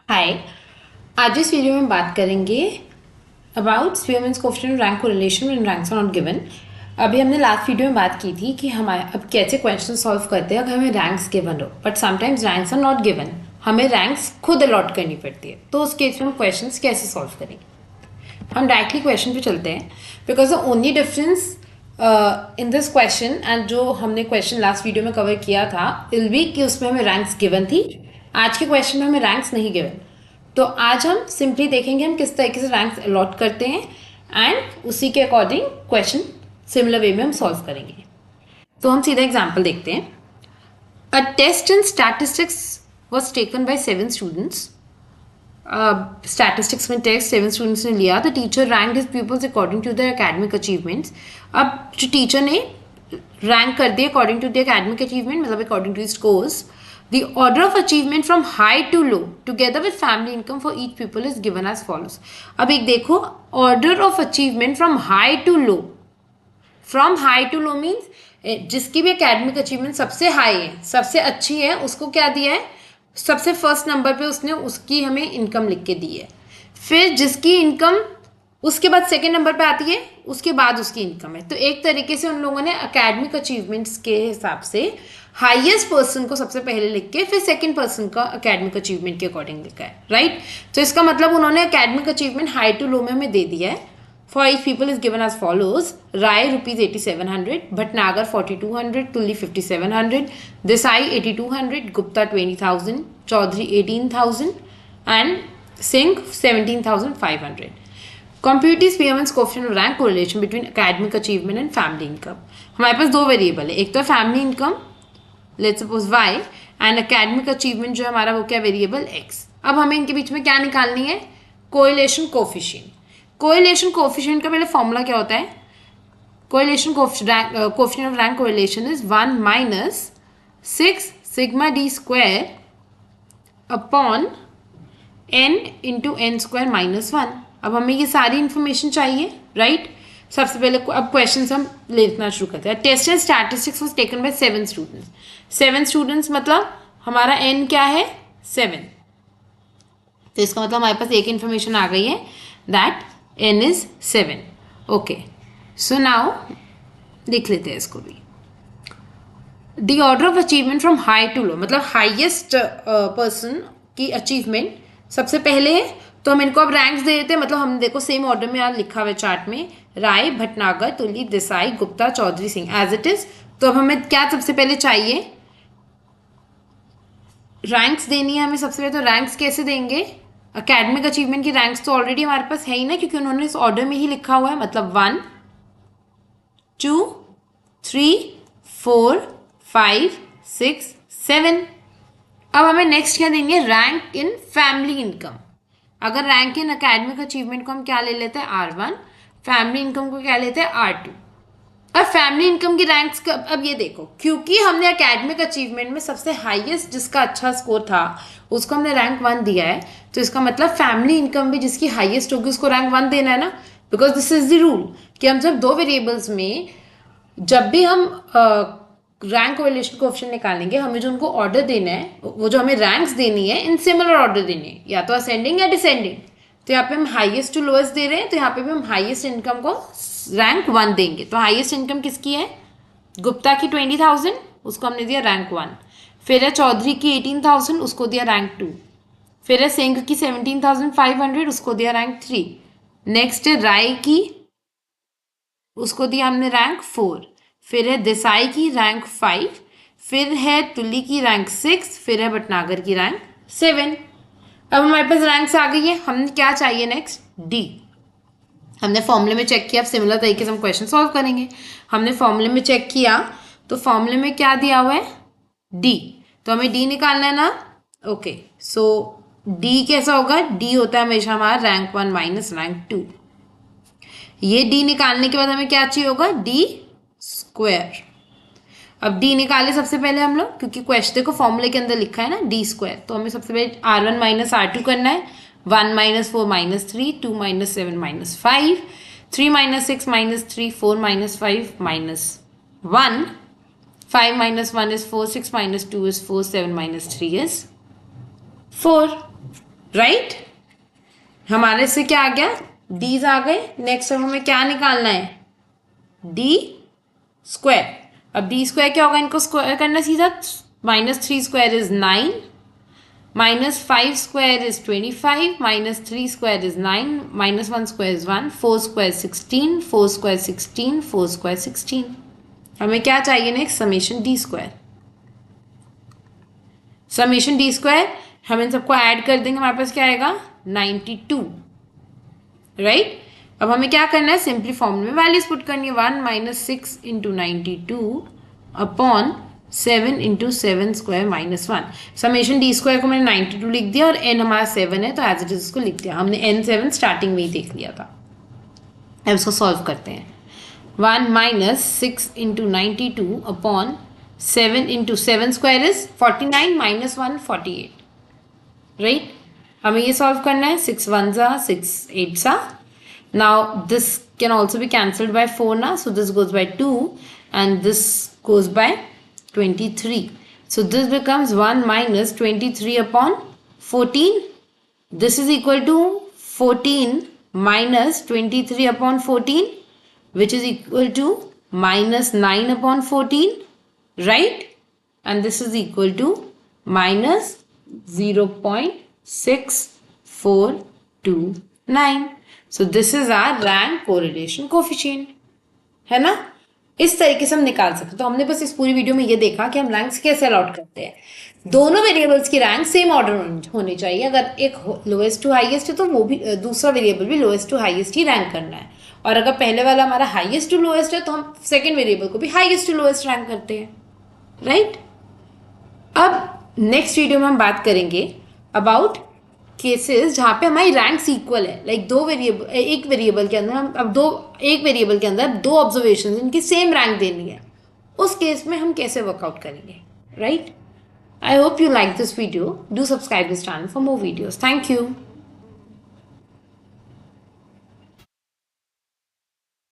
हाय। आज इस वीडियो में बात करेंगे about Spearman's coefficient rank correlation when ranks are not given. अभी हमने लास्ट वीडियो में बात की थी कि हमारे अब कैसे क्वेश्चन सॉल्व करते हैं अगर हमें रैंक्स गिवन हो, but sometimes ranks are not given, हमें रैंक्स खुद अलॉट करनी पड़ती है। तो उस केस में हम क्वेश्चन कैसे सॉल्व करेंगे? हम डायरेक्टली क्वेश्चन पे चलते हैं, because the only difference in this question and जो हमने क्वेश्चन लास्ट वीडियो में कवर किया था विल बी कि उसमें हमें रैंक्स गिवन थी। आज के क्वेश्चन में हमें रैंक्स नहीं गिवन, तो आज हम सिंपली देखेंगे हम किस तरीके से रैंक्स अलॉट करते हैं एंड उसी के अकॉर्डिंग क्वेश्चन सिमिलर वे में हम सॉल्व करेंगे। तो हम सीधा एग्जाम्पल देखते हैं। A test in statistics was taken by 7 students. Statistics में टेस्ट 7 स्टूडेंट्स ने लिया। The teacher rank his peoples according to their academic achievements. अब जो टीचर ने रैंक कर दिया according to the academic achievement, मतलब according to scores. The order of achievement from high to low together with family income for each pupil is given as follows. अब एक देखो, order of achievement from high to low. From high to low means जिसकी भी academic achievement सबसे high है, सबसे अच्छी है, उसको क्या दिया है? सबसे फर्स्ट नंबर पे उसने उसकी हमें इनकम लिख के दी है। फिर जिसकी इनकम उसके बाद सेकेंड नंबर पे आती है, उसके बाद उसकी इनकम है। तो एक तरीके से उन लोगों ने एकेडमिक अचीवमेंट्स के हिसाब से हाईएस्ट पर्सन को सबसे पहले लिख के फिर सेकंड पर्सन का एकेडमिक अचीवमेंट के अकॉर्डिंग लिखा है, राइट। तो इसका मतलब उन्होंने academic achievement high to low में हमें दे दिया है। For each people is given as follows: Rai ₹8700, Bhatnagar 4200, Tulli 5700, Desai 8200, Gupta 20000, Chaudhary 18000 and Singh 17500। Compute the Spearman's coefficient of rank correlation between academic achievement and family income. हमारे पास दो वेरिएबल है, एक तो family income, let's suppose y, and academic achievement जो है हमारा वो क्या वेरिएबल x। अब हमें इनके बीच में क्या निकालनी है? Correlation coefficient. कोरिलेशन कोफिशिएंट का पहले फॉर्मूला क्या होता है? Correlation coefficient of rank correlation is 1 minus 6 sigma d square upon n into n square minus 1। अब हमें ये सारी इन्फॉर्मेशन चाहिए, राइट। सबसे पहले अब क्वेश्चन हम लिखना शुरू करते हैं। Test and statistics was taken by 7 students. 7 students मतलब हमारा n क्या है? 7। तो इसका मतलब हमारे पास एक इन्फॉर्मेशन आ गई है that n is 7। Okay, so now लिख लेते हैं इसको भी। The order of achievement from high to low, मतलब हाइएस्ट पर्सन की अचीवमेंट सबसे पहले है। तो हम इनको अब रैंक्स दे देते हैं, मतलब हम देखो सेम ऑर्डर में यहाँ लिखा हुआ है चार्ट में, Rai, Bhatnagar, Tuli, Desai, Gupta, Chaudhary, Singh as it is. तो अब हमें क्या सबसे पहले चाहिए? रैंक्स देनी है हमें सबसे पहले। तो रैंक्स कैसे देंगे? एकेडमिक अचीवमेंट की रैंक्स तो ऑलरेडी हमारे पास है ही ना, क्योंकि उन्होंने इस ऑर्डर में ही लिखा हुआ है, मतलब 1 2 3 4 5 6 7। अब हमें नेक्स्ट क्या देंगे? Rank in family income. अगर रैंक इन एकेडमिक अचीवमेंट को हम क्या ले लेते हैं? R1, फैमिली इनकम को क्या लेते हैं? R2। अब फैमिली इनकम की रैंक्स का अब ये देखो, क्योंकि हमने एकेडमिक अचीवमेंट में सबसे हाईएस्ट जिसका अच्छा स्कोर था उसको हमने रैंक 1 दिया है, तो इसका मतलब फैमिली इनकम भी जिसकी हाईएस्ट होगी उसको रैंक 1 देना है ना, because this is the rule कि हम जब दो वेरिएबल्स में जब भी हम रैंक कोरिलेशन कोएफिशिएंट निकालेंगे, हमें जो उनको ऑर्डर देना है, वो जो हमें रैंक्स देनी है इन सिमिलर ऑर्डर देनी है, या तो असेंडिंग या डिसेंडिंग। तो यहाँ पे हम हाईएस्ट टू लोएस्ट दे रहे हैं, तो यहाँ पे भी हम हाईएस्ट इनकम को रैंक 1 देंगे। तो हाईएस्ट इनकम किसकी है? गुप्ता की 20,000, उसको हमने दिया रैंक 1। फिर है चौधरी की 18,000, उसको दिया रैंक 2। फिर है सिंह की 17,500, उसको दिया रैंक 3। नेक्स्ट है राय की, उसको दिया हमने रैंक 4। फिर है देसाई की रैंक 5। फिर है तुली की रैंक 6। फिर है भटनागर की रैंक 7। अब हमारे पास रैंक्स आ गई है, हमें क्या चाहिए नेक्स्ट? डी। हमने फॉर्मूले में चेक किया, अब सिमिलर तरीके से हम क्वेश्चन सॉल्व करेंगे। हमने फॉर्मूले में चेक किया, तो फॉर्मूले में क्या दिया हुआ है? डी। तो हमें डी निकालना है ना। ओके, सो डी कैसा होगा? डी होता है हमेशा हमारा रैंक 1 माइनस रैंक 2। ये डी निकालने के बाद हमें क्या चाहिए होगा? D square. अब डी निकाले सबसे पहले हम लोग, क्योंकि क्वेश्चन को फॉर्मूले के अंदर लिखा है ना डी स्क्वायर, तो हमें सबसे पहले R1 माइनस R2 करना है। 1 minus 4 minus 3, 2 minus 7 minus 5, 3 minus 6 minus 3, 4 minus 5 minus 1, 5 minus 1 is 4, 6 minus 2 is 4, 7 minus 3 is 4। Right. हमारे से क्या आ गया, डीज आ गए। नेक्स्ट अब हमें क्या निकालना है, डी स्क्वायर। अब डी स्क्वायर क्या होगा, इनको स्क्वायर करना सीधा। -3 square is 9, -5 square is 25, -3 square is 9, -1 square is 1, 4 square 16, 4 square 16, 4 square 16। हमें क्या चाहिए next, summation D square. Summation D square हम इन सबको ऐड कर देंगे, हमारे पास क्या आएगा 92, राइट। अब हमें क्या करना है, सिंपली फॉर्मूले में वैल्यूज पुट करनी है। 1 - 6 × 92 upon 7 × 7 square -1। Summation D square को मैंने 92 लिख दिया और एन हमारा 7 है, तो एज इट इज इसको लिख दिया। हमने n 7 स्टार्टिंग में ही देख लिया था। अब इसको सॉल्व करते हैं। 1 - 6 × 92 अपॉन 7 × 7 स्क्वायर इज 49, -1 48, राइट। हमें ये सॉल्व करना है। 6 1s are 6 8s are। Now this can also be cancelled by 4 now, so this goes by 2 and this goes by 23. So this becomes 1 - 23 upon 14. This is equal to 14 minus 23 upon 14, which is equal to -9 upon 14, right? And this is equal to minus 0.6429. So this is our rank correlation coefficient, है ना। इस तरीके से हम निकाल सकते हैं। तो हमने बस इस पूरी वीडियो में ये देखा कि हम रैंक्स कैसे अलॉट करते हैं। दोनों वेरिएबल्स की रैंक सेम ऑर्डर होनी चाहिए। अगर एक लोएस्ट टू हाईएस्ट है तो वो भी दूसरा वेरिएबल भी लोएस्ट टू हाईएस्ट ही रैंक करना है। और अगर पहले वाला हमारा हाईएस्ट टू लोएस्ट है तो हम सेकेंड वेरिएबल को भी हाईएस्ट टू लोएस्ट रैंक करते हैं, राइट। अब नेक्स्ट वीडियो में हम बात करेंगे अबाउट केसेस जहाँ पे हमारी रैंक्स इक्वल है। लाइक एक वेरिएबल के अंदर हम एक वेरिएबल के अंदर 2 ऑब्जर्वेशन इनकी सेम रैंक देनी है। उस केस में हम कैसे वर्कआउट करेंगे, right. I hope you like this video. Do subscribe this channel for more videos. Thank you.